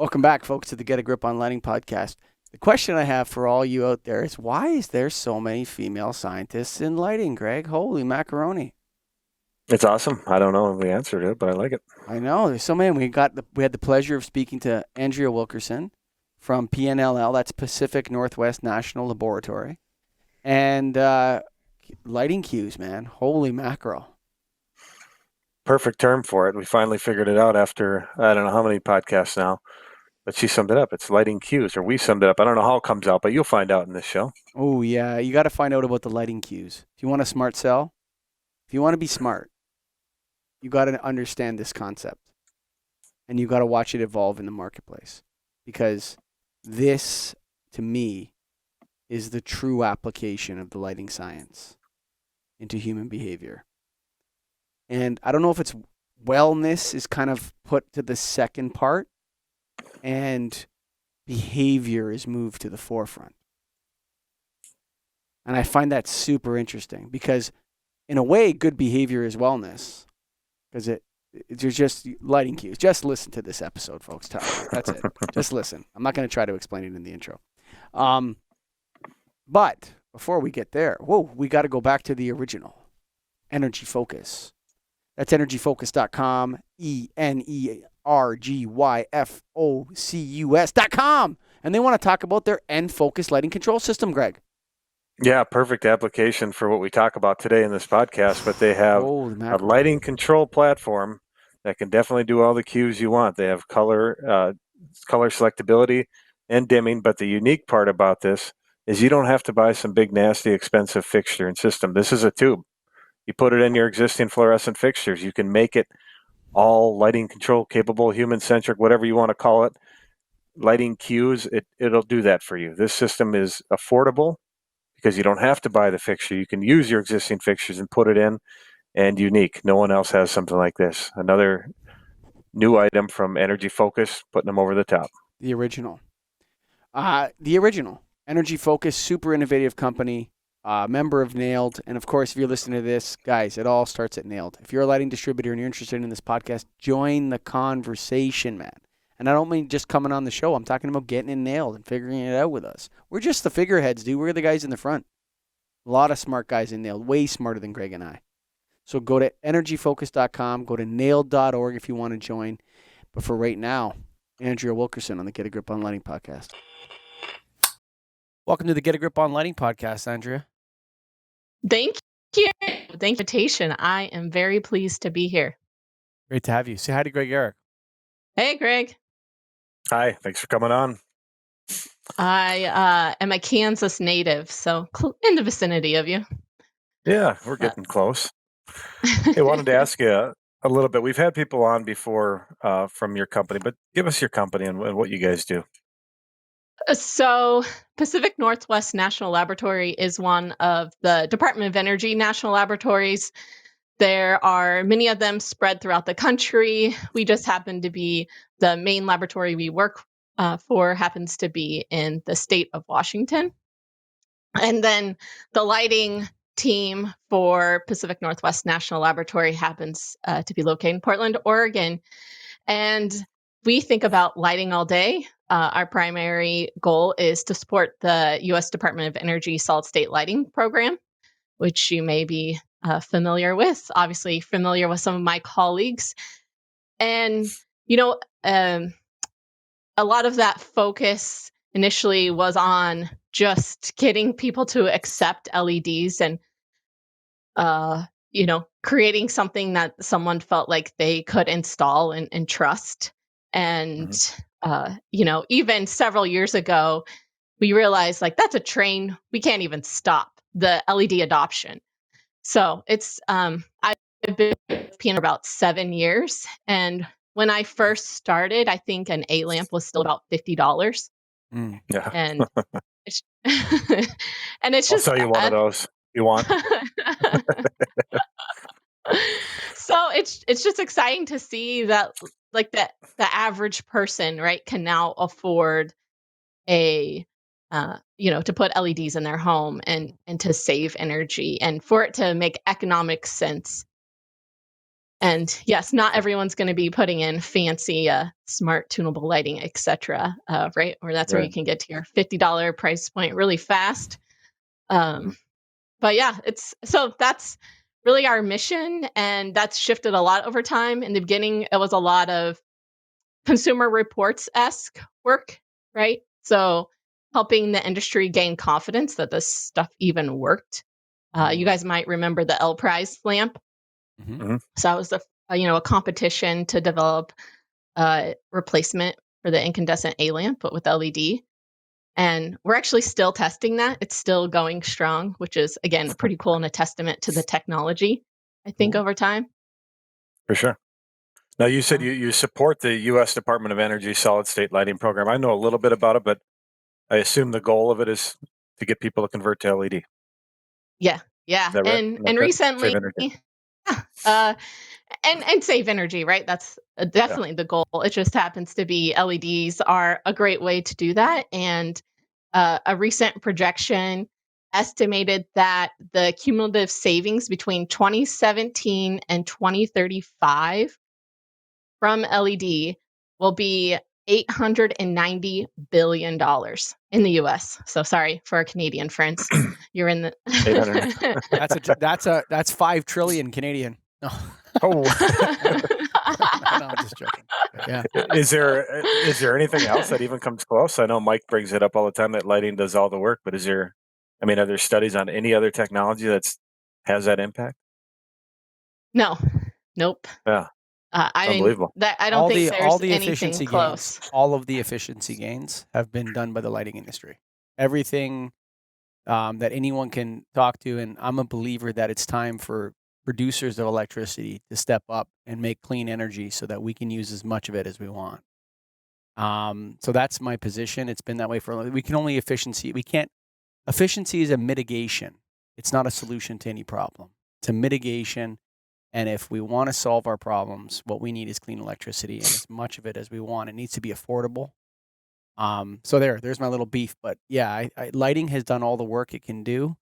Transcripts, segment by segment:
Welcome back, folks, to the Get a Grip on Lighting podcast. The question I have for all you out there is, why is there so many female scientists in lighting, Greg? Holy macaroni. It's awesome. I don't know the answer to it, but I like it. I know, there's so many. We had the pleasure of speaking to Andrea Wilkerson from PNLL, that's Pacific Northwest National Laboratory. And lighting cues, man. Holy mackerel. Perfect term for it. We finally figured it out after I don't know how many podcasts now, but she summed it up. It's lighting cues, or we summed it up. I don't know how it comes out, but you'll find out in this show. Oh, yeah. You got to find out about the lighting cues. If you want a smart cell, if you want to be smart, you got to understand this concept. And you got to watch it evolve in the marketplace. Because this, to me, is the true application of the lighting science into human behavior. And I don't know if it's wellness is kind of put to the second part, and behavior is moved to the forefront. And I find that super interesting because, in a way, good behavior is wellness because there's just lighting cues. Just listen to this episode, folks. That's it. Just listen. I'm not going to try to explain it in the intro. But before we get there, we got to go back to the original, Energy Focus. That's energyfocus.com, ENERGYFOCUS.com. And they want to talk about their N-Focus lighting control system, Greg. Yeah, perfect application for what we talk about today in this podcast, but they have a lighting control platform that can definitely do all the cues you want. They have color selectability and dimming, but the unique part about this is you don't have to buy some big, nasty, expensive fixture and system. This is a tube. You put it in your existing fluorescent fixtures. You can make it all lighting control capable, human-centric, whatever you want to call it. Lighting cues, it'll do that for you. This system is affordable because you don't have to buy the fixture. You can use your existing fixtures and put it in, and unique. No one else has something like this. Another new item from Energy Focus, putting them over the top. The original. Energy Focus, super innovative company. Member of Nailed. And of course, if you're listening to this, guys, it all starts at Nailed. If you're a lighting distributor and you're interested in this podcast, join the conversation, man. And I don't mean just coming on the show. I'm talking about getting in Nailed and figuring it out with us. We're just the figureheads, dude. We're the guys in the front. A lot of smart guys in Nailed, way smarter than Greg and I. So go to energyfocus.com, go to nailed.org if you want to join. But for right now, Andrea Wilkerson on the Get a Grip on Lighting podcast. Welcome to the Get a Grip on Lighting podcast, Andrea. Thank you. Thank you for the invitation. I am very pleased to be here. Great to have you. Say hi to Greg Eric. Hey, Greg. Hi, thanks for coming on. I am a Kansas native, so in the vicinity of you. Yeah, we're getting close. Hey, I wanted to ask you a little bit. We've had people on before from your company, but give us your company and what you guys do. So Pacific Northwest National Laboratory is one of the Department of Energy national laboratories. There are many of them spread throughout the country. We just happen to be the main laboratory we work for happens to be in the state of Washington. And then the lighting team for Pacific Northwest National Laboratory happens to be located in Portland, Oregon. And we think about lighting all day. Our primary goal is to support the U.S. Department of Energy solid state lighting program, which you may be familiar with, obviously familiar with some of my colleagues. And, a lot of that focus initially was on just getting people to accept LEDs and, creating something that someone felt like they could install and trust. And, even several years ago, we realized like that's a train we can't even stop, the LED adoption. So it's I've been with about 7 years, and when I first started, I think an A lamp was still about $50. Yeah, And it's and it's I'll just sell you one of those. You want? So it's just exciting to see that like the average person, right, can now afford a to put LEDs in their home and to save energy and for it to make economic sense. And yes, not everyone's going to be putting in fancy smart tunable lighting, etc. Right? Or that's where you can get to your $50 price point really fast. But yeah, that's really our mission, and that's shifted a lot over time. In the beginning, it was a lot of Consumer Reports-esque work, right? So helping the industry gain confidence that this stuff even worked. You guys might remember the L Prize lamp. So that was a competition to develop a replacement for the incandescent A lamp, but with LED. And we're actually still testing that. It's still going strong, which is, again, pretty cool and a testament to the technology, I think, over time. For sure. Now, you said you support the U.S. Department of Energy solid-state lighting program. I know a little bit about it, but I assume the goal of it is to get people to convert to LED. Yeah. Is that right? And recently, Save energy. and save energy, right? That's definitely the goal. It just happens to be LEDs are a great way to do that. And a recent projection estimated that the cumulative savings between 2017 and 2035 from LED will be $890 billion in the US. So sorry for our Canadian friends. You're in the 800. That's 5 trillion Canadian. No. Oh. No, I'm just joking. Yeah. Is there anything else that even comes close? I know Mike brings it up all the time that lighting does all the work, but are there studies on any other technology has that impact? No. Nope. Yeah. I mean, Unbelievable. I don't think there's anything efficiency close. gains, all of the efficiency gains have been done by the lighting industry. Everything that anyone can talk to, and I'm a believer that it's time for producers of electricity to step up and make clean energy so that we can use as much of it as we want. So that's my position. It's been that way for we can only efficiency. We can't. Efficiency is a mitigation. It's not a solution to any problem. It's a mitigation. And if we want to solve our problems, what we need is clean electricity and as much of it as we want. It needs to be affordable. So there's my little beef. But yeah, lighting has done all the work it can do.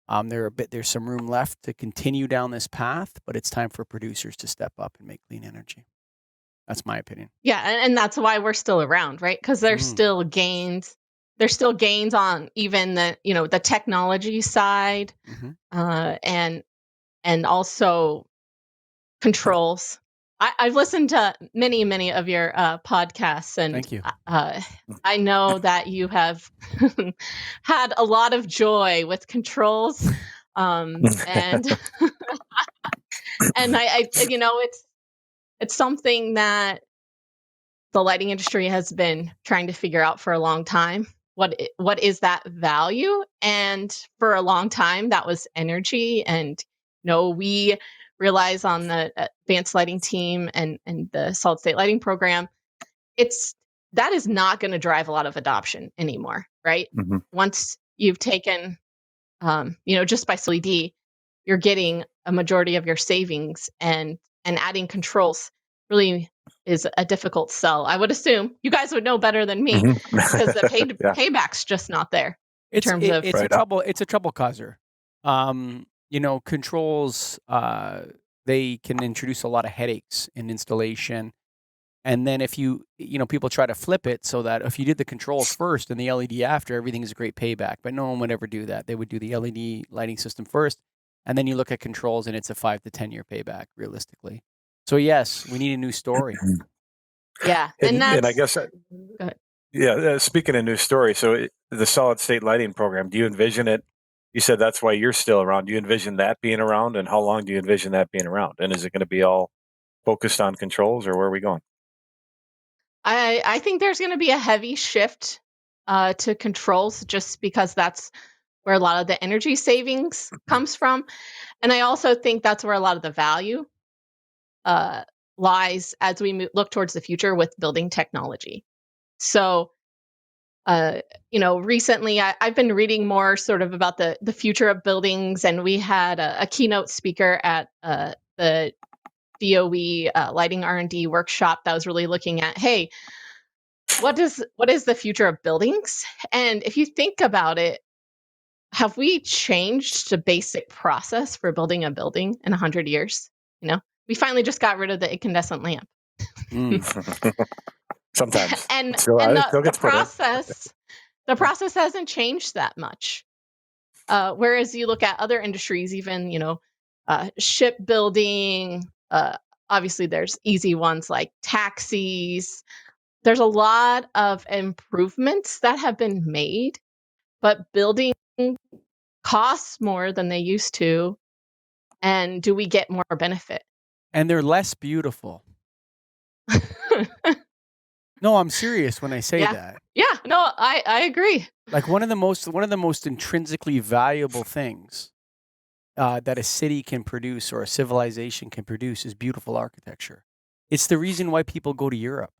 There's some room left to continue down this path, but it's time for producers to step up and make clean energy. That's my opinion. Yeah, and that's why we're still around, right? Because there's still gains. There's still gains on even the technology side, and also controls. I've listened to many of your podcasts, and thank you. I know that you have had a lot of joy with controls, and and I it's something that the lighting industry has been trying to figure out for a long time. What is that value? And for a long time, that was energy. And we realize on the advanced lighting team and the solid state lighting program, that is not going to drive a lot of adoption anymore, right? Once you've taken, just by LED, you're getting a majority of your savings, and adding controls really is a difficult sell. I would assume you guys would know better than me because the payback's just not there. It's a trouble causer. Controls, they can introduce a lot of headaches in installation. And then if people try to flip it so that if you did the controls first and the LED after, everything is a great payback. But no one would ever do that. They would do the LED lighting system first, and then you look at controls and it's a 5 to 10 year payback realistically. So yes, we need a new story. Yeah, and I guess, speaking of new story, so the solid state lighting program, do you envision it? You said that's why you're still around. Do you envision that being around, and how long do you envision that being around? And is it going to be all focused on controls, or where are we going? I think there's going to be a heavy shift to controls, just because that's where a lot of the energy savings comes from. And I also think that's where a lot of the value lies as we look towards the future with building technology. So, recently I've been reading more sort of about the future of buildings, and we had a keynote speaker at the DOE lighting R&D workshop that was really looking at, hey, what is the future of buildings? And if you think about it, have we changed the basic process for building a building in 100 years? we finally just got rid of the incandescent lamp. Sometimes. and it still the gets put in. the process hasn't changed that much. Whereas you look at other industries, even, shipbuilding, obviously there's easy ones like taxis. There's a lot of improvements that have been made, but building costs more than they used to. And do we get more benefit? And they're less beautiful. No, I'm serious when I say that. Yeah, no, I agree. Like one of the most intrinsically valuable things that a city can produce or a civilization can produce is beautiful architecture. It's the reason why people go to Europe.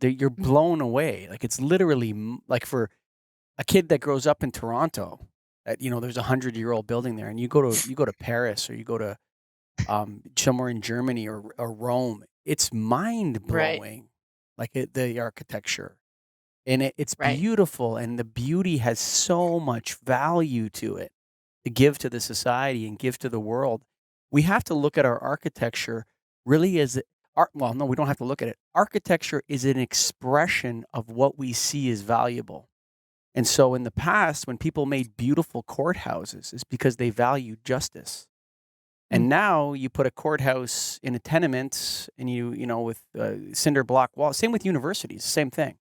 You're blown away. Like it's literally like for a kid that grows up in Toronto, that there's a 100-year-old building there, and you go to Paris or you go to somewhere in Germany or Rome. It's mind blowing, like the architecture, and it's beautiful, and the beauty has so much value to it to give to the society and give to the world. We have to look at our architecture really as art. Well, no, we don't have to look at it. Architecture is an expression of what we see as valuable. And so in the past, when people made beautiful courthouses, it's because they valued justice. And now you put a courthouse in a tenement and with cinder block walls. Same with universities, same thing.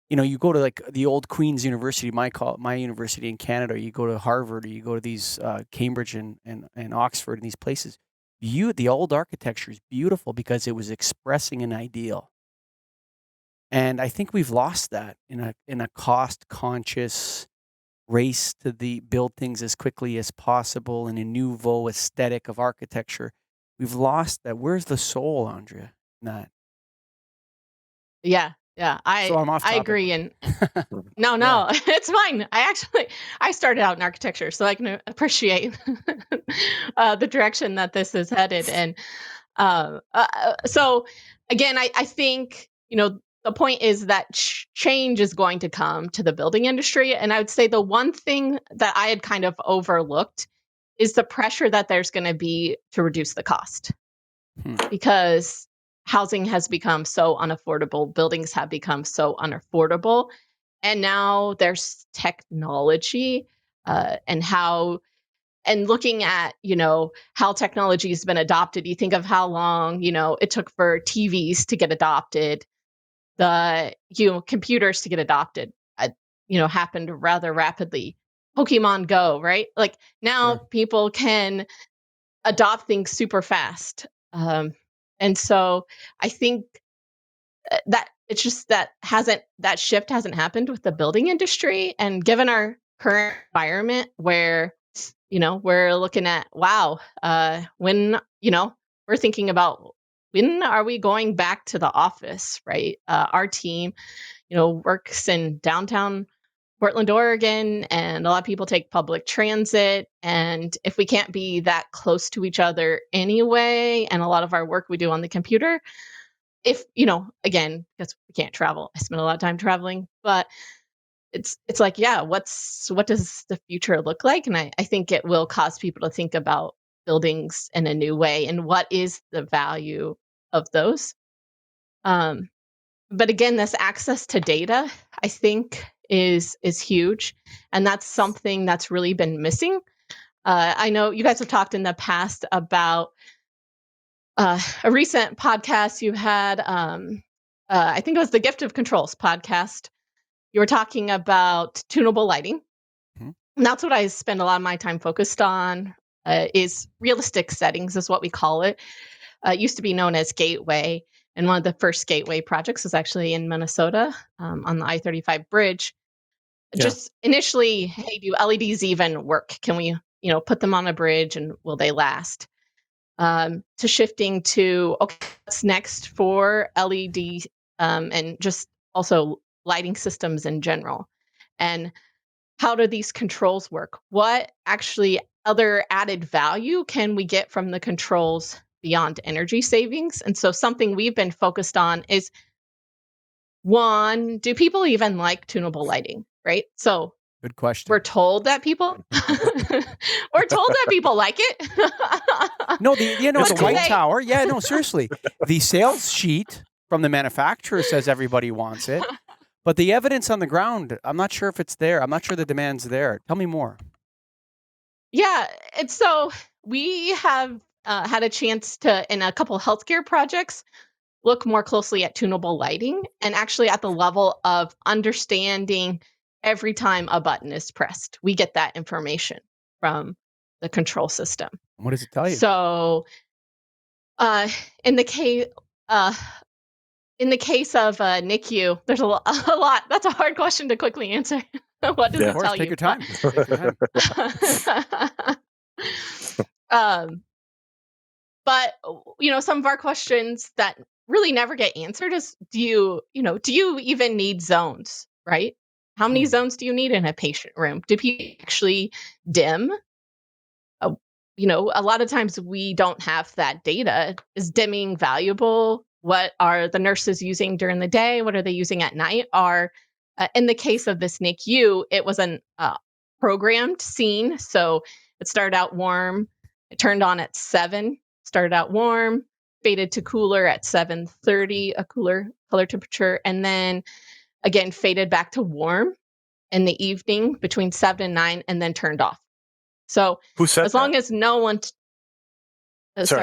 You go to like the old Queen's University, my university in Canada, or you go to Harvard, or you go to these Cambridge and Oxford and these places. The old architecture is beautiful because it was expressing an ideal. And I think we've lost that in a cost-conscious race to build things as quickly as possible in a nouveau aesthetic of architecture. We've lost that. Where's the soul, Andrea, in that? Yeah. So I'm off topic. I agree. And no, it's fine. I started out in architecture, so I can appreciate the direction that this is headed. And so again, I think, the point is that change is going to come to the building industry. And I would say the one thing that I had kind of overlooked is the pressure that there's going to be to reduce the cost. Because housing has become so unaffordable, buildings have become so unaffordable. And now there's technology and looking at, how technology has been adopted. You think of how long, it took for TVs to get adopted, the computers to get adopted, happened rather rapidly. Pokemon Go, right? Like now people can adopt things super fast. And so I think that it's just that shift hasn't happened with the building industry. And given our current environment where, we're looking at, when, we're thinking about when are we going back to the office, right? Our team, works in downtown Portland, Oregon, and a lot of people take public transit. And if we can't be that close to each other anyway, and a lot of our work we do on the computer, if, again, because we can't travel, I spend a lot of time traveling, but it's like, what does the future look like? And I think it will cause people to think about buildings in a new way and what is the value of those. But again, this access to data, I think, is huge, and that's something that's really been missing. I know you guys have talked in the past about a recent podcast you had. I think it was the Gift of Controls podcast. You were talking about tunable lighting. And that's what I spend a lot of my time focused on. Is realistic settings is what we call it. It used to be known as Gateway. And one of the first Gateway projects was actually in Minnesota on the I-35 bridge. Just initially, hey, do LEDs even work? Can we, put them on a bridge and will they last? To shifting to, okay, what's next for LED and just also lighting systems in general? And how do these controls work? What actually other added value can we get from the controls beyond energy savings? And so something we've been focused on is, one, do people even like tunable lighting, right? So Good question. We're told that people like it. No, it's a white tower. Yeah, no, seriously. The sales sheet from the manufacturer says everybody wants it, but the evidence on the ground, I'm not sure if it's there. I'm not sure the demand's there. Tell me more. Yeah, and so we have had a chance to, in a couple healthcare projects, look more closely at tunable lighting and actually at the level of understanding every time a button is pressed. We get that information from the control system. What does it tell you? So, in the case of NICU, there's a lot. That's a hard question to quickly answer. What does it tell you? Take your time. Take your time. But some of our questions that really never get answered is, do you even need zones, right? How many zones do you need in a patient room? Do people actually dim? A lot of times we don't have that data. Is dimming valuable? What are the nurses using during the day? What are they using at night? In the case of this NICU, it was an programmed scene. So it started out warm. It turned on at 7. Started out warm, faded to cooler at 7:30, a cooler color temperature, and then again faded back to warm in the evening between 7 and 9, and then turned off. So who set as long that? as no one who set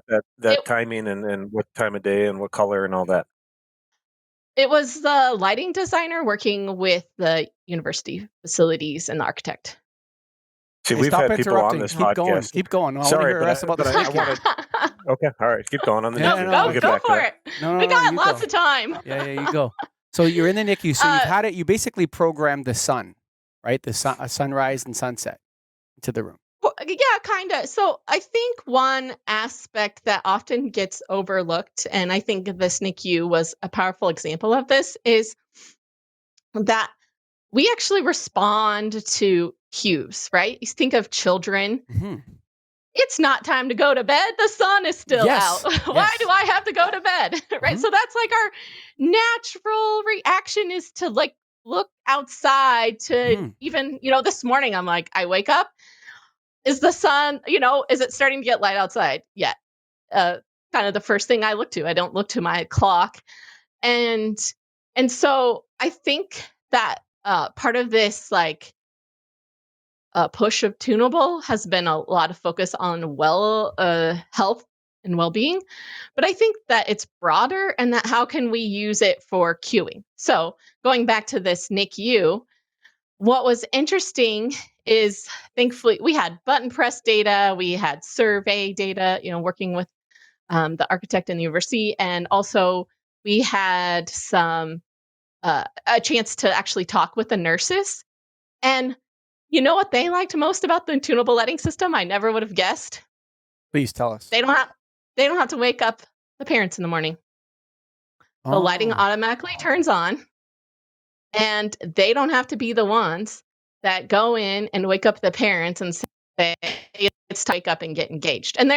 that timing and what time of day and what color and all that? It was the lighting designer working with the university facilities and the architect. See, we've had people on this podcast. Keep going. Sorry, the rest about the Okay, all right, keep going on the NICU. No, go for it. We got lots of time. Yeah, you go. So you're in the NICU. So you've had it. You basically programmed the sun, right? The sunrise and sunset into the room. Yeah, kind of. So I think one aspect that often gets overlooked, and I think this NICU was a powerful example of this, is that we actually respond to cues, right? You think of children. Mm-hmm. It's not time to go to bed. The sun is still out. Why do I have to go to bed? Right? Mm-hmm. So that's like our natural reaction is to look outside to even, this morning I'm like, I wake up. Is the sun, is it starting to get light outside yet? Kind of the first thing I look to. I don't look to my clock. And so I think that part of this push of tunable has been a lot of focus on health and well-being. But I think that it's broader and that how can we use it for cueing? So going back to this NICU, what was interesting is thankfully we had button press data, we had survey data, working with the architect in the university, and also we had some a chance to actually talk with the nurses. And you know what they liked most about the tunable lighting system? I never would have guessed. Please tell us. They don't have to wake up the parents in the morning. The lighting automatically turns on. And they don't have to be the ones that go in and wake up the parents and say, it's time to wake up and get engaged. And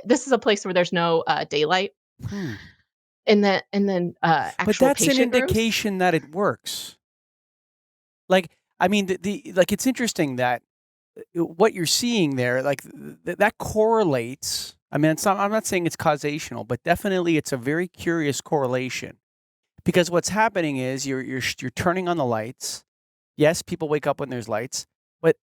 this is a place where there's no daylight. And then actual but that's patient an indication rooms. That it works. It's interesting that what you're seeing there, that correlates. I mean, I'm not saying it's causational, but definitely it's a very curious correlation. Because what's happening is you're turning on the lights. Yes, people wake up when there's lights, but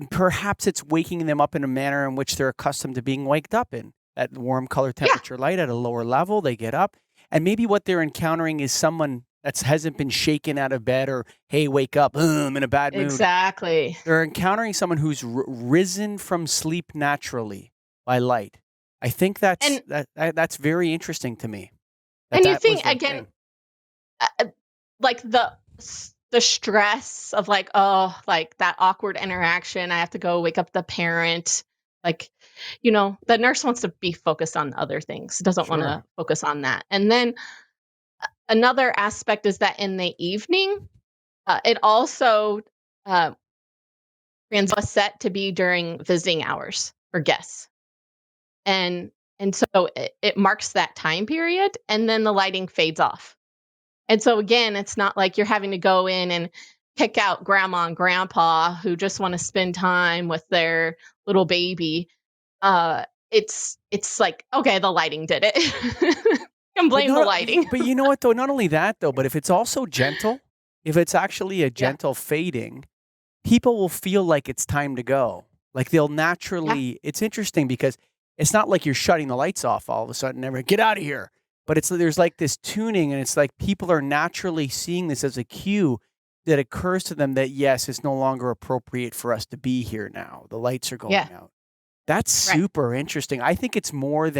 perhaps it's waking them up in a manner in which they're accustomed to being waked up in. At warm color temperature light at a lower level, they get up, and maybe what they're encountering is someone that hasn't been shaken out of bed or, hey, wake up, I'm in a bad mood. Exactly. They're encountering someone who's risen from sleep naturally by light. I think that's very interesting to me. And you think again, the stress of that awkward interaction. I have to go wake up the parent. The nurse wants to be focused on other things. Doesn't want to focus on that. And then another aspect is that in the evening, it also was set to be during visiting hours for guests. And so it marks that time period, and then the lighting fades off. And so again, it's not like you're having to go in and pick out grandma and grandpa who just want to spend time with their little baby. It's like, okay, the lighting did it. Can blame the lighting. But you know what though? Not only that though, but if it's also gentle, if it's actually a gentle fading, people will feel like it's time to go. Like they'll naturally. It's interesting because it's not like you're shutting the lights off all of a sudden. Never get out of here. But there's like this tuning, and it's like people are naturally seeing this as a cue that occurs to them that yes, it's no longer appropriate for us to be here now. The lights are going out. That's super interesting. I think it's deeper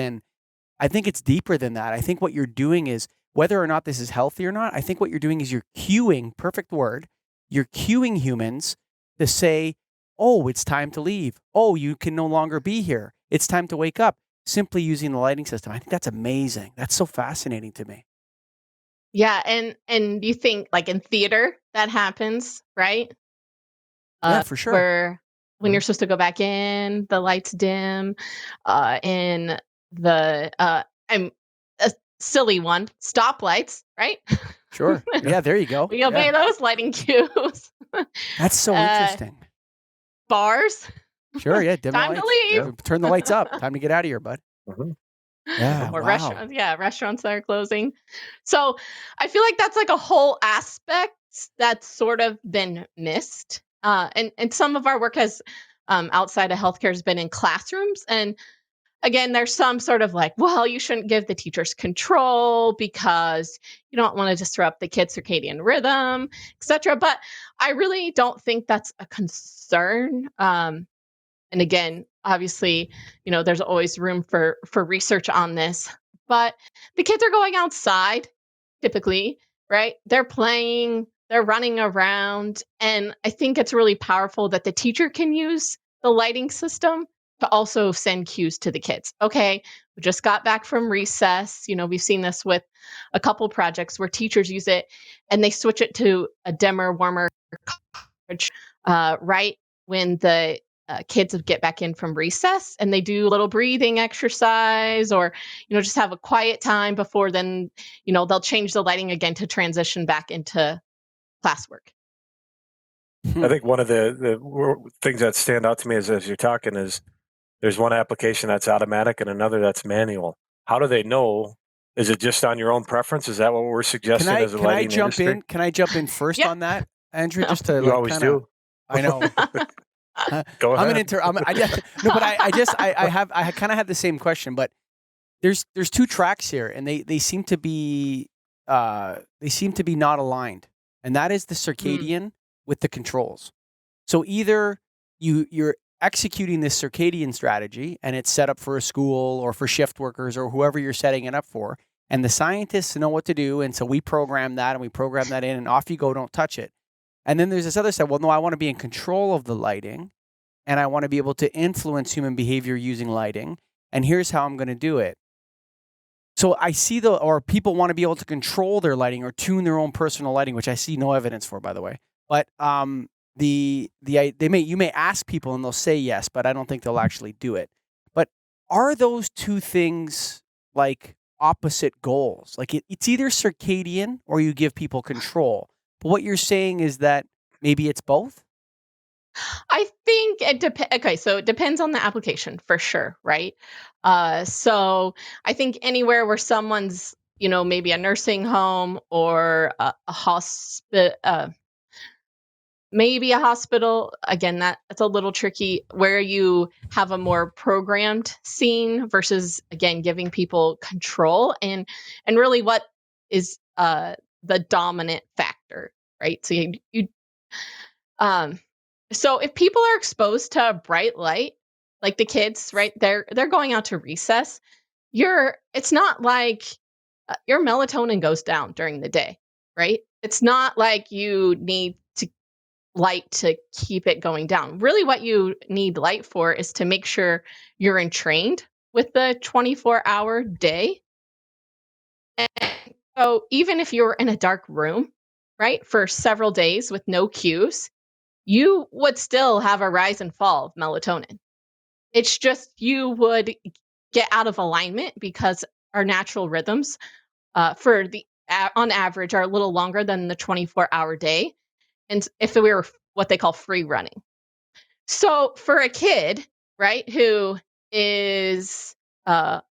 than that. I think what you're doing is, whether or not this is healthy or not, I think what you're doing is you're cueing, perfect word, you're cueing humans to say, oh, it's time to leave. Oh, you can no longer be here. It's time to wake up, simply using the lighting system. I think that's amazing. That's so fascinating to me. Yeah, and you think like in theater that happens, right? Yeah, for sure. Where when you're supposed to go back in, the lights dim, in the I'm a silly one, stoplights, right? Sure. Yeah, there you go. We obey those lighting cues. That's so interesting. Bars. Sure, yeah. Dim Time the lights. to leave. Yeah. Turn the lights up. Time to get out of here, bud. Yeah. Or wow. restaurants that are closing. So I feel like that's like a whole aspect that's sort of been missed. And some of our work has outside of healthcare has been in classrooms. And again, there's some sort of like, well, you shouldn't give the teachers control because you don't want to disrupt the kids' circadian rhythm, etc. But I really don't think that's a concern. And again, obviously, there's always room for research on this. But the kids are going outside typically, right? They're playing, they're running around. And I think it's really powerful that the teacher can use the lighting system to also send cues to the kids. Okay, we just got back from recess. We've seen this with a couple projects where teachers use it and they switch it to a dimmer, warmer coverage right when the kids get back in from recess, and they do a little breathing exercise, or just have a quiet time before then they'll change the lighting again to transition back into classwork. I think one of the things that stand out to me as you're talking is there's one application that's automatic and another that's manual. How do they know? Is it just on your own preference? Is that what we're suggesting as a lighting industry? Can I jump in first on that, Andrew? Just to you always do. I know. Go ahead. I kind of have the same question, but there's two tracks here, and they seem to be not aligned, and that is the circadian with the controls. So either you're executing this circadian strategy, and it's set up for a school or for shift workers or whoever you're setting it up for, and the scientists know what to do, and so we program that and we program that in, and off you go, don't touch it. And then there's this other side. Well, no, I want to be in control of the lighting, and I want to be able to influence human behavior using lighting. And here's how I'm going to do it. So I see or people want to be able to control their lighting or tune their own personal lighting, which I see no evidence for, by the way. But you may ask people and they'll say yes, but I don't think they'll actually do it. But are those two things like opposite goals? Like it's either circadian or you give people control. But what you're saying is that maybe it's both? I think it depends. Okay, so it depends on the application for sure, right? So I think anywhere where someone's, maybe a nursing home or a hospital, maybe a hospital. Again, that's a little tricky. Where you have a more programmed scene versus, again, giving people control and really what is the dominant factor, right? So so if people are exposed to bright light, like the kids, right? They're going out to recess. It's not like your melatonin goes down during the day, right? It's not like you need to light to keep it going down. Really, what you need light for is to make sure you're entrained with the 24-hour day. And so even if you're in a dark room, right, for several days with no cues, you would still have a rise and fall of melatonin. It's just you would get out of alignment because our natural rhythms for the on average are a little longer than the 24-hour day. And if we were what they call free running. So for a kid, right, who is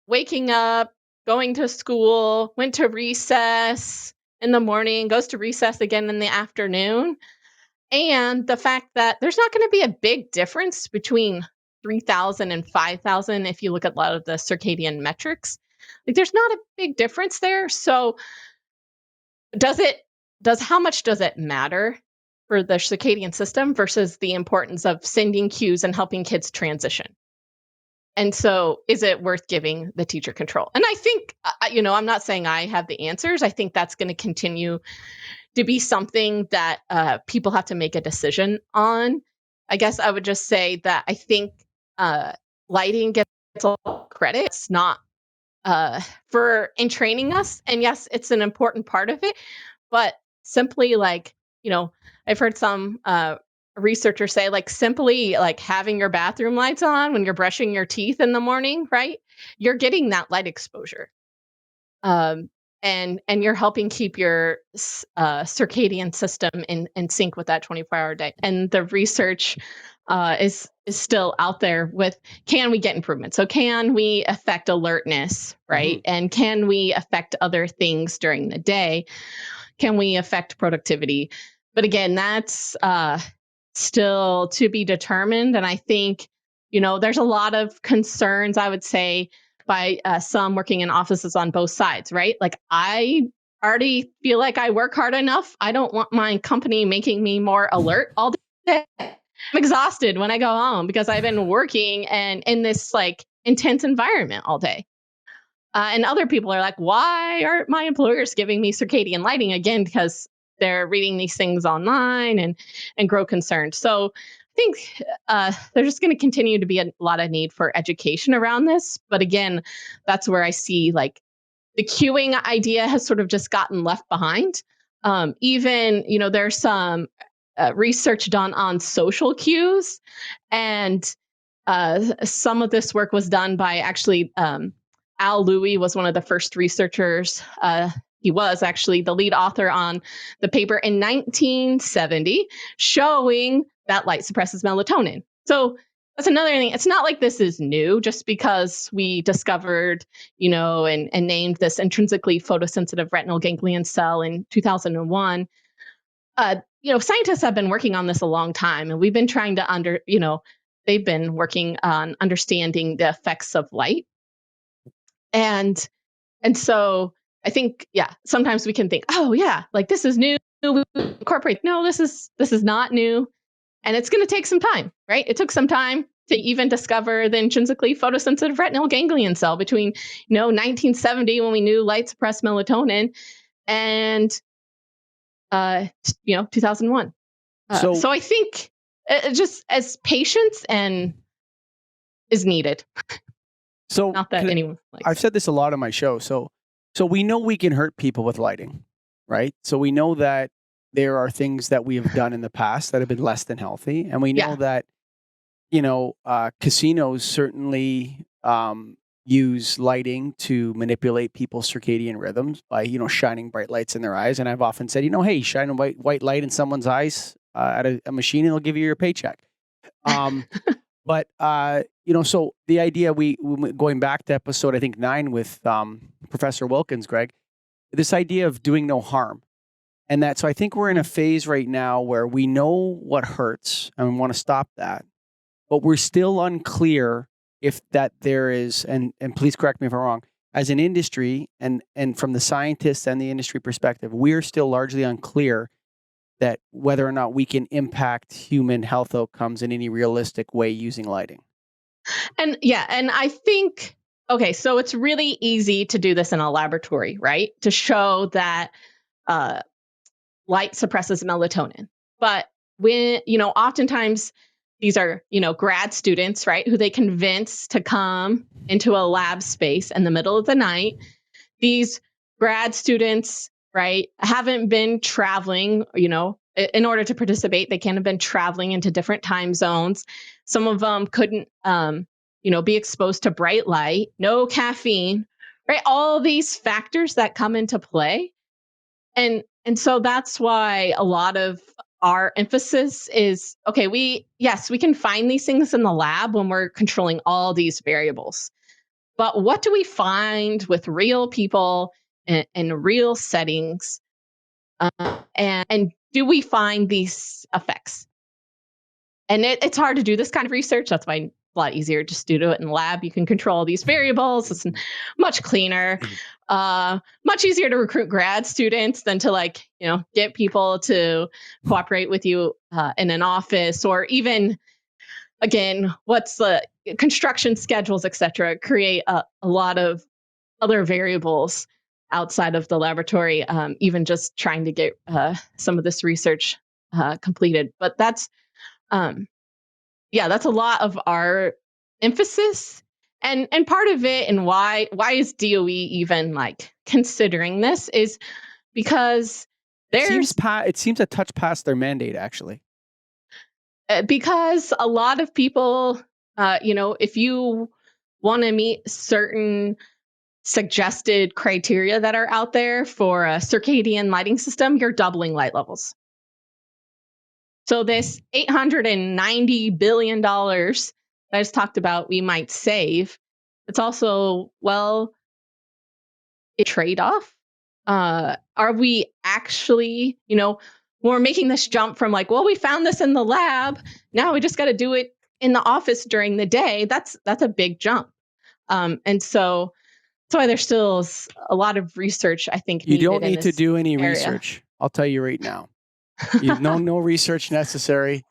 waking up, going to school, went to recess in the morning, goes to recess again in the afternoon, and the fact that there's not going to be a big difference between 3,000 and 5,000 if you look at a lot of the circadian metrics. Like there's not a big difference there. So how much does it matter for the circadian system versus the importance of sending cues and helping kids transition? And so is it worth giving the teacher control? And I think, I'm not saying I have the answers. I think that's going to continue to be something that people have to make a decision on. I guess I would just say that I think lighting gets a lot of credit. It's not for entraining us. And yes, it's an important part of it. But simply I've heard some researchers say simply having your bathroom lights on when you're brushing your teeth in the morning, right? You're getting that light exposure. And you're helping keep your circadian system in sync with that 24-hour day. And the research is still out there with, can we get improvement? So can we affect alertness, right? Mm-hmm. And can we affect other things during the day? Can we affect productivity? But again, that's still to be determined. And I think, there's a lot of concerns, I would say, by some working in offices on both sides, right? Like I already feel like I work hard enough. I don't want my company making me more alert all day. I'm exhausted when I go home because I've been working and in this intense environment all day. And other people are like, why aren't my employers giving me circadian lighting? Again, because they're reading these things online and grow concerned. So I think there's just going to continue to be a lot of need for education around this. But again, that's where I see the cueing idea has sort of just gotten left behind. Even, there's some research done on social cues. And some of this work was done by actually Al Louie was one of the first researchers. He was actually the lead author on the paper in 1970 showing that light suppresses melatonin. So that's another thing. It's not like this is new just because we discovered, and named this intrinsically photosensitive retinal ganglion cell in 2001. Scientists have been working on this a long time, and we've been trying to they've been working on understanding the effects of light. And so I think, sometimes we can think, oh yeah, this is new. We incorporate. No, this is not new. And it's going to take some time, right? It took some time to even discover the intrinsically photosensitive retinal ganglion cell between, 1970 when we knew light suppressed melatonin and, 2001. So I think just as patience is needed. So not that anyone likes. I've said this a lot on my show. So we know we can hurt people with lighting, right? So we know that there are things that we have done in the past that have been less than healthy. And we know that, casinos certainly use lighting to manipulate people's circadian rhythms by, shining bright lights in their eyes. And I've often said, hey, shine a white light in someone's eyes at a machine and they'll give you your paycheck. But, so the idea we going back to episode, I think 9 with Professor Wilkins, Greg, this idea of doing no harm. And so I think we're in a phase right now where we know what hurts and we want to stop that, but we're still unclear if that there is, and please correct me if I'm wrong, as an industry and from the scientists and the industry perspective, we're still largely unclear that whether or not we can impact human health outcomes in any realistic way using lighting. And I think, okay, so it's really easy to do this in a laboratory, right? To show that light suppresses melatonin. But when, oftentimes these are, grad students, right, who they convince to come into a lab space in the middle of the night. These grad students, right, haven't been traveling, in order to participate. They can't have been traveling into different time zones. Some of them couldn't, be exposed to bright light, no caffeine, right? All these factors that come into play. And so that's why a lot of our emphasis is, okay, we can find these things in the lab when we're controlling all these variables. But what do we find with real people in real settings? And do we find these effects? And it's hard to do this kind of research. That's why it's a lot easier just to do it in the lab. You can control these variables. It's much cleaner, much easier to recruit grad students than to get people to cooperate with you in an office, or even, again, what's the construction schedules, et cetera, create a lot of other variables outside of the laboratory, even just trying to get some of this research completed. But that's a lot of our emphasis, and part of it, and why is DOE even considering this, is because it seems a touch past their mandate, actually. Because a lot of people, if you want to meet certain suggested criteria that are out there for a circadian lighting system, you're doubling light levels. So this $890 billion that I just talked about we might save, it's also, a trade-off. Are we actually, we're making this jump from we found this in the lab, now we just got to do it in the office during the day. That's a big jump. And so that's why there's still a lot of research, I think, you don't need to do any research. I'll tell you right now. No research necessary.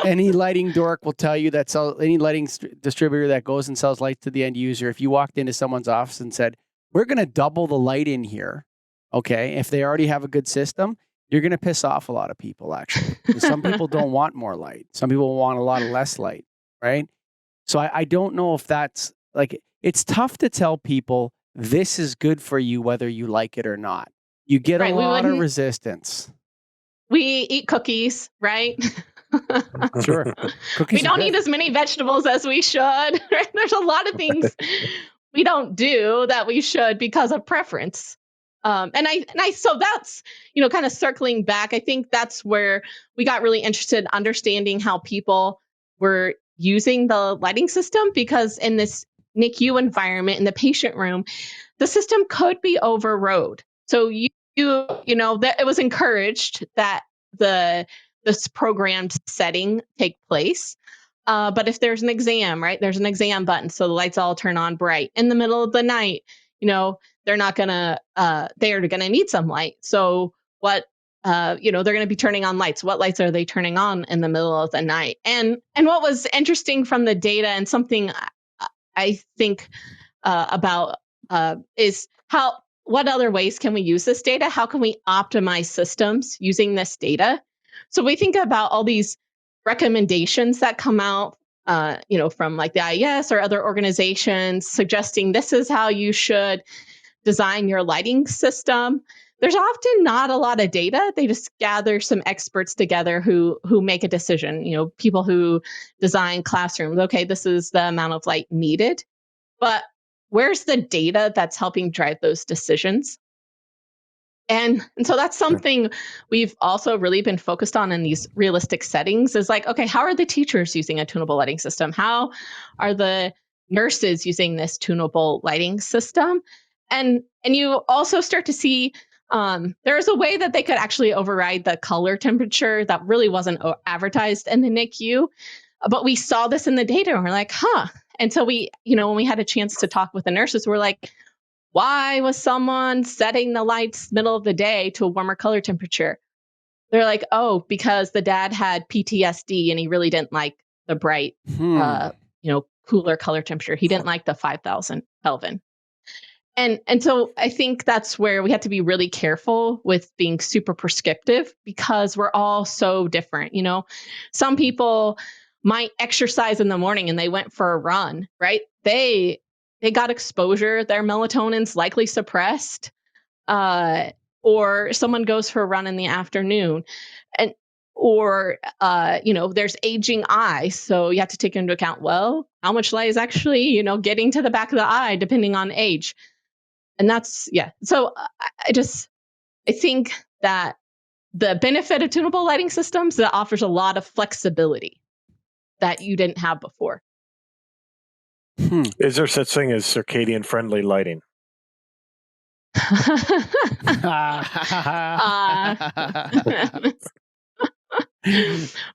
Any lighting dork will tell you that any lighting distributor that goes and sells lights to the end user, if you walked into someone's office and said, we're going to double the light in here, okay, if they already have a good system, you're going to piss off a lot of people, actually. Some people don't want more light. Some people want a lot of less light, right? So I don't know if that's it's tough to tell people this is good for you whether you like it or not. You get a lot of resistance. We eat cookies, right? Sure. Cookies we don't eat as many vegetables as we should. Right? There's a lot of things we don't do that we should because of preference. So that's, kind of circling back. I think that's where we got really interested in understanding how people were using the lighting system, because in this NICU environment, in the patient room, the system could be overrode. So that it was encouraged that this programmed setting take place. But if there's an exam, right, there's an exam button, so the lights all turn on bright in the middle of the night. They're not gonna they're gonna need some light. So what they're gonna be turning on lights. What lights are they turning on in the middle of the night? And what was interesting from the data, and something I think about is what other ways can we use this data? How can we optimize systems using this data? So we think about all these recommendations that come out, from the IES or other organizations suggesting this is how you should design your lighting system. There's often not a lot of data. They just gather some experts together who make a decision. People who design classrooms. Okay, this is the amount of light needed, but where's the data that's helping drive those decisions? And so that's something we've also really been focused on in these realistic settings, is okay, how are the teachers using a tunable lighting system? How are the nurses using this tunable lighting system? And you also start to see there's a way that they could actually override the color temperature that really wasn't advertised in the NICU. But we saw this in the data and we're like, And so we, when we had a chance to talk with the nurses, we're like, why was someone setting the lights middle of the day to a warmer color temperature? They're like, oh, because the dad had PTSD and he really didn't like the bright, cooler color temperature. He didn't like the 5,000 Kelvin. And so I think that's where we have to be really careful with being super prescriptive, because we're all so different. Some people might exercise in the morning and they went for a run, right? They got exposure, their melatonin's likely suppressed, or someone goes for a run in the afternoon, or there's aging eyes, so you have to take into account, how much light is actually, getting to the back of the eye, depending on age. And that's, so I think that the benefit of tunable lighting systems that offers a lot of flexibility that you didn't have before. Is there such thing as circadian-friendly lighting?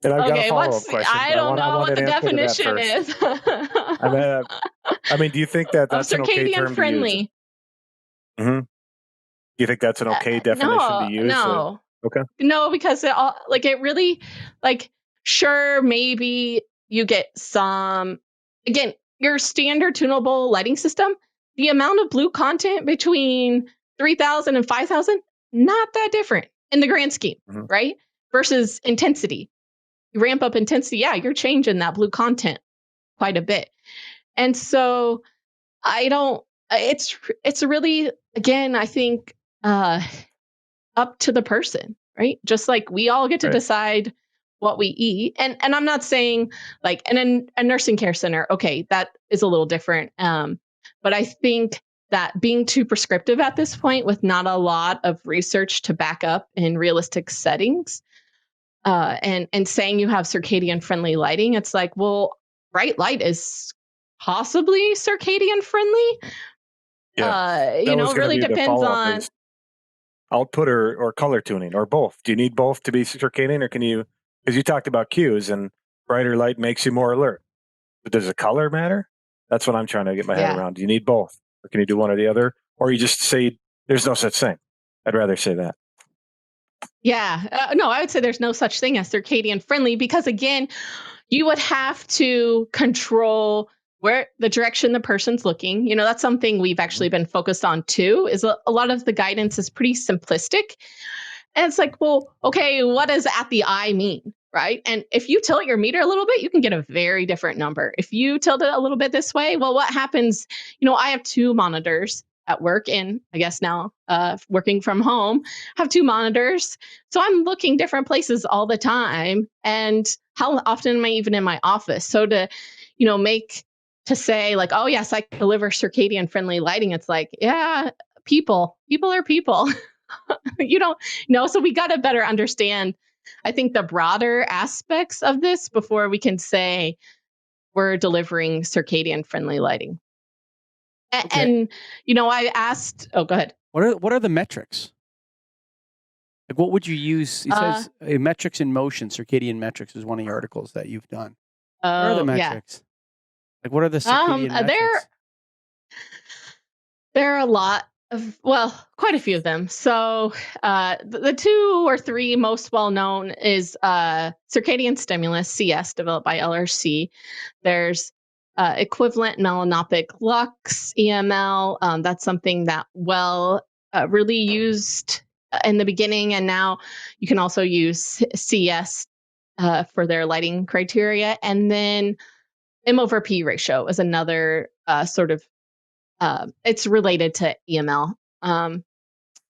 And I've got a follow-up question. I don't know what the definition is. I mean, do you think that that's an okay term to use? Mm-hmm. Do you think that's an okay definition to use? No. Okay. No, because it really, sure, maybe you get some, again, your standard tunable lighting system, the amount of blue content between 3,000 and 5,000, not that different in the grand scheme, right? Versus intensity. You ramp up intensity, yeah, you're changing that blue content quite a bit. And so it's really, again, I think up to the person, right? Just like we all get to decide what we eat. And I'm not saying in a nursing care center, okay, that is a little different. But I think that being too prescriptive at this point with not a lot of research to back up in realistic settings, and saying you have circadian friendly lighting, it's like, well, bright light is possibly circadian friendly. Yeah. It really depends on output or color tuning or both. Do you need both to be circadian, or can you, because you talked about cues and brighter light makes you more alert, but does the color matter? That's what I'm trying to get my head around. Do you need both, or can you do one or the other, or you just say there's no such thing? I'd rather say that. Yeah, no, I would say there's no such thing as circadian friendly, because again, you would have to control where the direction the person's looking. That's something we've actually been focused on too, is a lot of the guidance is pretty simplistic. And it's like, well, okay, what does at the eye mean? Right. And if you tilt your meter a little bit, you can get a very different number. If you tilt it a little bit this way, well, what happens? I have 2 monitors at work, and I guess now working from home, have 2 monitors. So I'm looking different places all the time. And how often am I even in my office? So to say oh yes, I can deliver circadian friendly lighting, it's like, yeah, people are people. You don't know. So we got to better understand, I think, the broader aspects of this before we can say we're delivering circadian friendly lighting. And I asked, go ahead. What are the metrics? Like, what would you use? It says metrics in motion, circadian metrics is one of the articles that you've done. What are the metrics? Like, what are the circadian metrics? There are a lot of, quite a few of them. So the 2 or 3 most well known is circadian stimulus, CS, developed by LRC. There's equivalent melanopic lux, EML. That's something that really used in the beginning, and now you can also use CS for their lighting criteria. And then M/P ratio is another sort of, it's related to EML.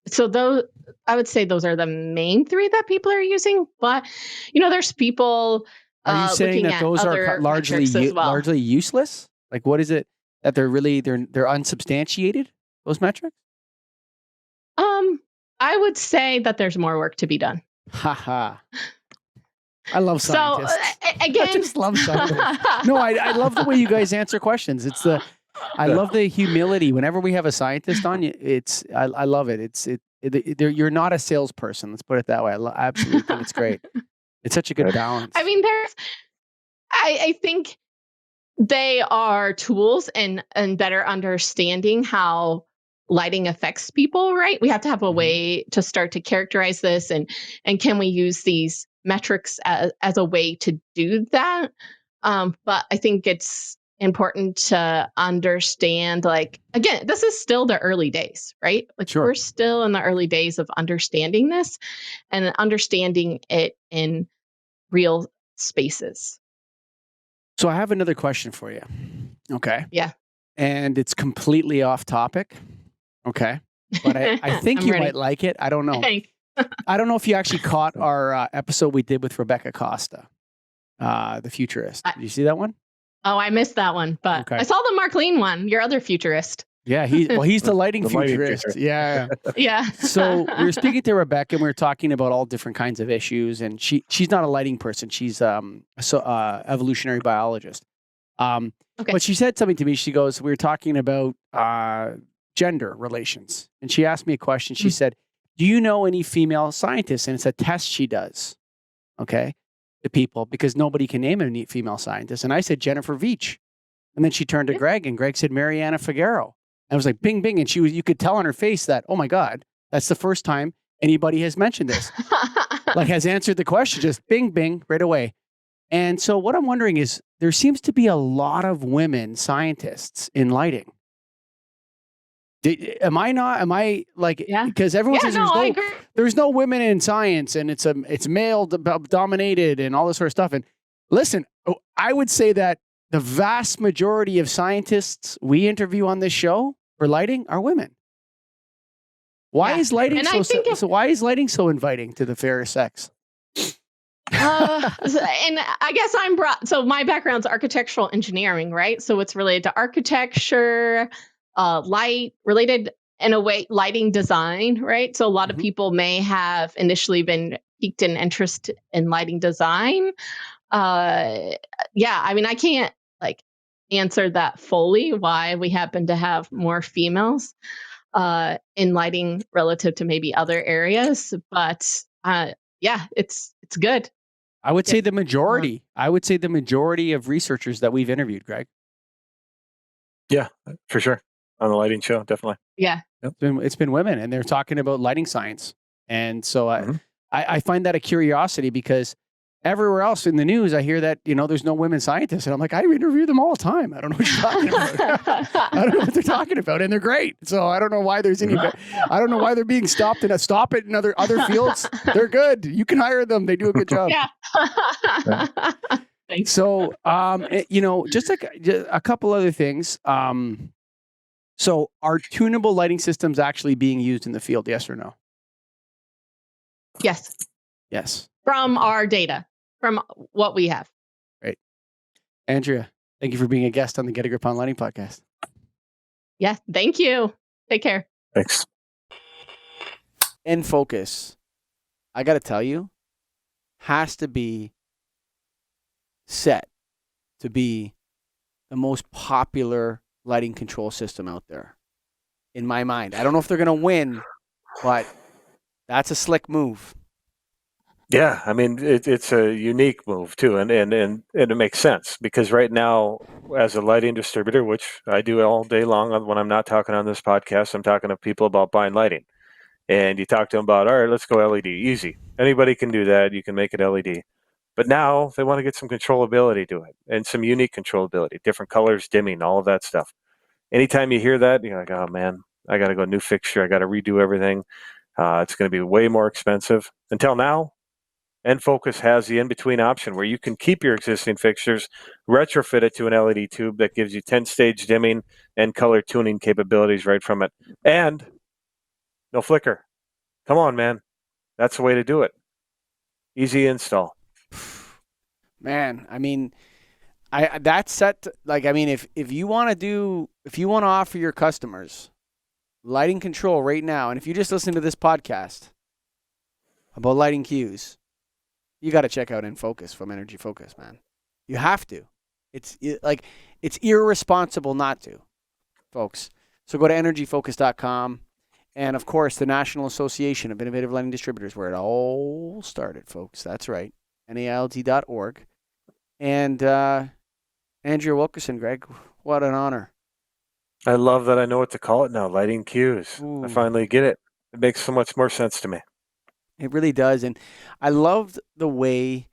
So those, I would say those are the main 3 that people are using. But there's people. Are you saying that those are largely useless? Like, what is it that they're unsubstantiated? Those metrics? I would say that there's more work to be done. Haha. I love scientists. So again, I just love scientists. No, I love the way you guys answer questions. I love the humility. Whenever we have a scientist on, I love it. You're not a salesperson. Let's put it that way. I absolutely think it's great. It's such a good balance. I mean, I think they are tools and better understanding how lighting affects people, right? We have to have a way to start to characterize this, and can we use these metrics as a way to do that? But I think it's important to understand, again, this is still the early days, right? We're still in the early days of understanding this and understanding it in real spaces. So I have another question for you. Okay. Yeah. And it's completely off topic. Okay. But I think you might like it. I don't know. I don't know if you actually caught our episode we did with Rebecca Costa, the futurist. Did you see that one? Oh, I missed that one, but I saw the Mark Lean one, your other futurist. Yeah, he's the lighting The lighting futurist. futurist. Yeah. Yeah. So we were speaking to Rebecca, and we were talking about all different kinds of issues. And she's not a lighting person; she's evolutionary biologist. Okay. But she said something to me. She goes, we were talking about gender relations, and she asked me a question. She said, "Do you know any female scientists?" And it's a test she does. Okay, to people because nobody can name a female scientist. And I said Jennifer Veach, and then she turned to Greg, and Greg said Mariana Figueroa. I was like, bing, bing. And you could tell on her face that, oh my God, that's the first time anybody has mentioned this, like has answered the question, just bing, bing, right away. And so what I'm wondering is there seems to be a lot of women scientists in lighting. Am I like, because everyone says there's no women in science and it's male dominated and all this sort of stuff. And listen, I would say that the vast majority of scientists we interview on this show for lighting are women. Why is lighting why is lighting so inviting to the fairer sex? And I guess so my background's architectural engineering, right? So it's related to architecture, light related in a way, lighting design, right? So a lot of people may have initially been piqued in interest in lighting design. I mean, I can't answer that fully why we happen to have more females in lighting relative to maybe other areas, but it's good. I would say the majority. I would say the majority of researchers that we've interviewed, Greg. Yeah, for sure. On the lighting show, definitely. Yeah. Yep. It's been women, and they're talking about lighting science. And so I find that a curiosity because everywhere else in the news, I hear that, there's no women scientists. And I'm like, I interview them all the time. I don't know what you're talking about. I don't know what they're talking about. And they're great. So I don't know why there's any, I don't know why they're being stopped in other fields. They're good. You can hire them. They do a good job. Yeah. So, just a couple other things. So are tunable lighting systems actually being used in the field? Yes or no? Yes. Yes. From our data, from what we have. Great. Andrea, thank you for being a guest on the Get a Grip on Lighting podcast. Yeah. Thank you. Take care. Thanks. N-Focus, I got to tell you, has to be set to be the most popular lighting control system out there in my mind. I don't know if they're going to win, but that's a slick move. Yeah, I mean it's a unique move too, and it makes sense because right now, as a lighting distributor, which I do all day long when I'm not talking on this podcast, I'm talking to people about buying lighting, and you talk to them about, all right, let's go LED, easy. Anybody can do that. You can make it LED, but now they want to get some controllability to it and some unique controllability, different colors, dimming, all of that stuff. Anytime you hear that, you're like, oh man, I got to go new fixture. I got to redo everything. It's going to be way more expensive. Until now, N-Focus has the in-between option where you can keep your existing fixtures, retrofit it to an LED tube that gives you 10-stage dimming and color tuning capabilities right from it. And no flicker. Come on, man. That's the way to do it. Easy install. Man, I mean, that's set. If you want to offer your customers lighting control right now, and if you just listen to this podcast about lighting cues, you got to check out N-Focus from Energy Focus, man. You have to. It's irresponsible not to, folks. So go to energyfocus.com. And, of course, the National Association of Innovative Lighting Distributors, where it all started, folks. That's right. NAILD.org. And Andrea Wilkerson, Greg, what an honor. I love that I know what to call it now, lighting cues. Ooh. I finally get it. It makes so much more sense to me. It really does. And I loved the way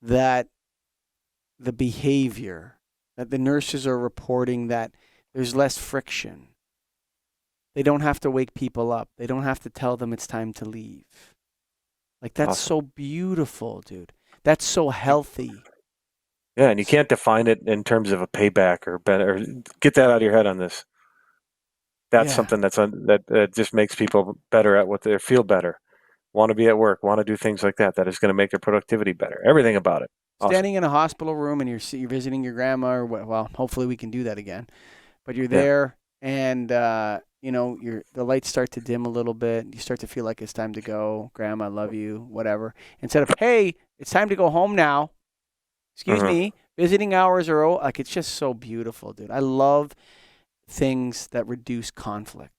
that the behavior, that the nurses are reporting that there's less friction. They don't have to wake people up. They don't have to tell them it's time to leave. Like, that's awesome. So beautiful, dude. That's so healthy. Yeah, and you can't define it in terms of a payback or get that out of your head on this. That's something that just makes people better at what they feel better. Want to be at work, want to do things like that. That is going to make their productivity better. Everything about it. Awesome. Standing in a hospital room and you're visiting your grandma, or hopefully we can do that again. But you're there and the lights start to dim a little bit. You start to feel like it's time to go. Grandma, I love you, whatever. Instead of, hey, it's time to go home now. Excuse me, visiting hours are over. Like, it's just so beautiful, dude. I love things that reduce conflict.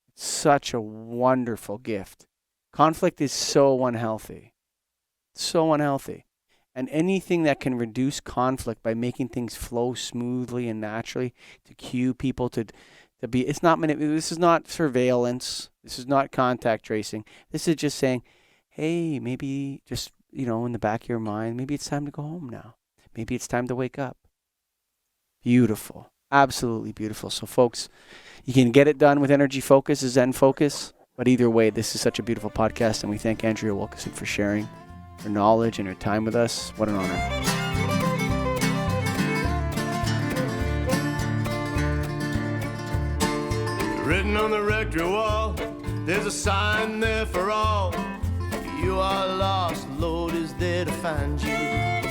It's such a wonderful gift. Conflict is so unhealthy. So unhealthy. And anything that can reduce conflict by making things flow smoothly and naturally, to cue people to be, this is not surveillance. This is not contact tracing. This is just saying, hey, maybe just, in the back of your mind, maybe it's time to go home now. Maybe it's time to wake up. Beautiful. Absolutely beautiful. So folks, you can get it done with Energy Focus, Zen Focus. But either way, this is such a beautiful podcast, and we thank Andrea Wilkerson for sharing her knowledge and her time with us. What an honor. Written on the rectory wall, there's a sign there for all. If you are lost, Lord is there to find you.